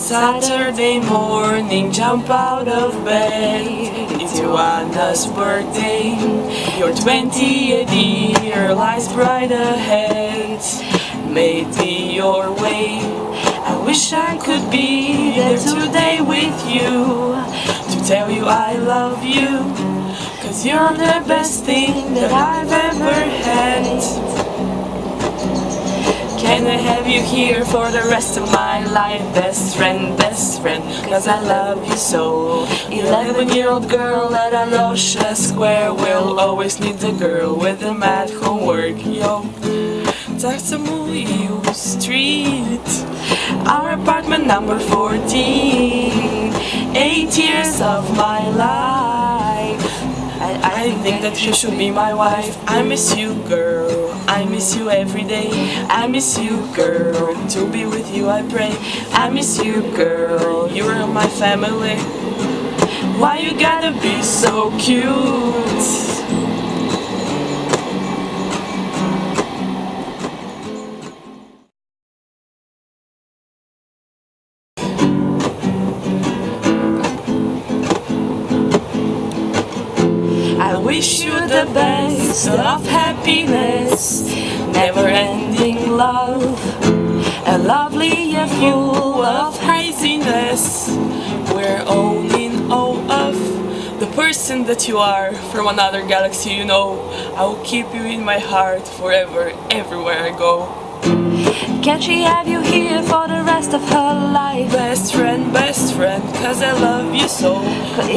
Saturday morning, jump out of bed. It's Joanna's birthday. Your 20th year lies bright ahead. May it be your way. I wish I could be there today with you to tell you I love you, 'cause you're the best thing that I've ever had. Can I have you here for the rest of my life? Best friend, 'cause I love you so. 11-year-old girl at Alosha Square will always need a girl with the math homework. Yo, that's a movie street. Our apartment number 14. 8 years of my life. I think that you should be my wife. I miss you, girl. I miss you every day. I miss you, girl. To be with you I pray. I miss you, girl. You are my family. Why you gotta be so cute? I wish you the best of happiness, never-ending love, a lovely year full of haziness. We're all in awe of the person that you are from another galaxy, you know. I will keep you in my heart forever, everywhere I go. Can she have you here for the rest of her life? Best friend, 'cause I love you so.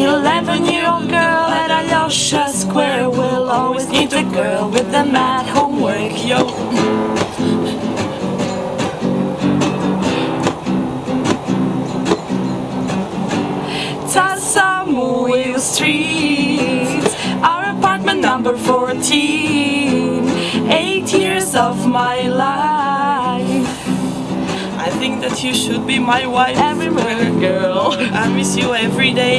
11-year-old girl at Alosha Square will always need a girl with the math homework. Yo. Samuel Street, our apartment number 14. 8 years of my life. I think that you should be my wife everywhere, girl. I miss you every day.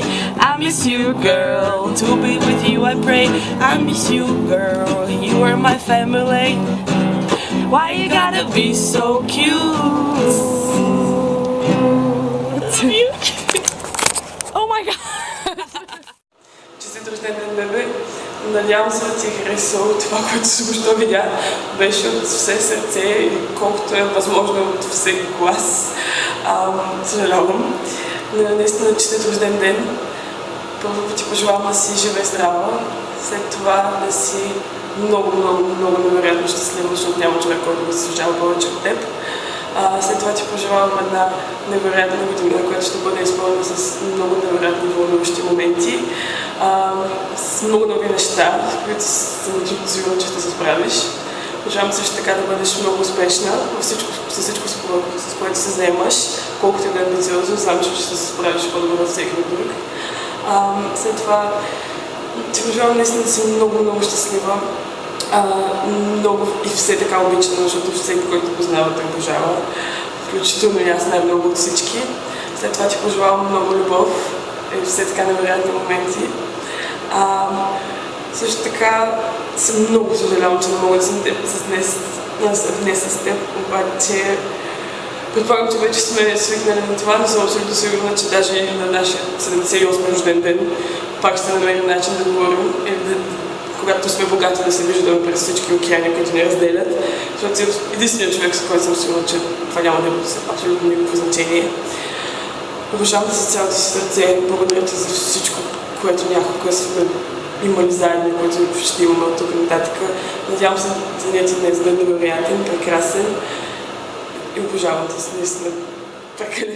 I miss you, girl. To be with you I pray. I miss you, girl. You are my family. Why you gotta be so cute? Oh my god! Честит рожден ден, бебе. Надявам се да ти е харесало това, което току-що видя. Беше от все сърце и колкото е възможно от всеки глас. Съжалявам. Наистина честит рожден ден. Първо ти пожелавам да си жива и здрава. След това да си много невероятно щастлива, защото няма човек, който да се заслужава повече от теб. След това ти пожелавам една невероятна година, която ще бъде изпълнена с много невероятни вълнуващи моменти, с много нови неща, които съм сигурна, че ще се справиш. Пожелавам също така да бъдеш много успешна във всичко, с което се заемаш, колкото и да е амбициозно, знам, че ще се справиш по-добре от всеки друг. След това ти пожелавам наистина да си много щастлива. Много и все така обичана, защото всеки, който познава, те обожава. Включително и аз най-много от всички. След това ти пожелавам много любов и все така невероятни моменти. Също така съм много съжалявам, че не мога да съм днес с теб, обаче предполагам, че вече сме свикнали на това, но съм абсолютно сигурна, че даже и на нашия 78 рожден ден пак ще намерим начин да говорим или когато сме богати да се виждаме през всички океани, които ни разделят, защото си единственият човек, с който съм сигурна, че това няма да има абсолютно никакво значение. Обожавам те с цялото си сърце, благодаря ти за всичко, което някога сме имали заедно, което ще имаме от тук нататък. Надявам се, денят ти днес да е невероятен, прекрасен и обожавам те с наистина прекалено.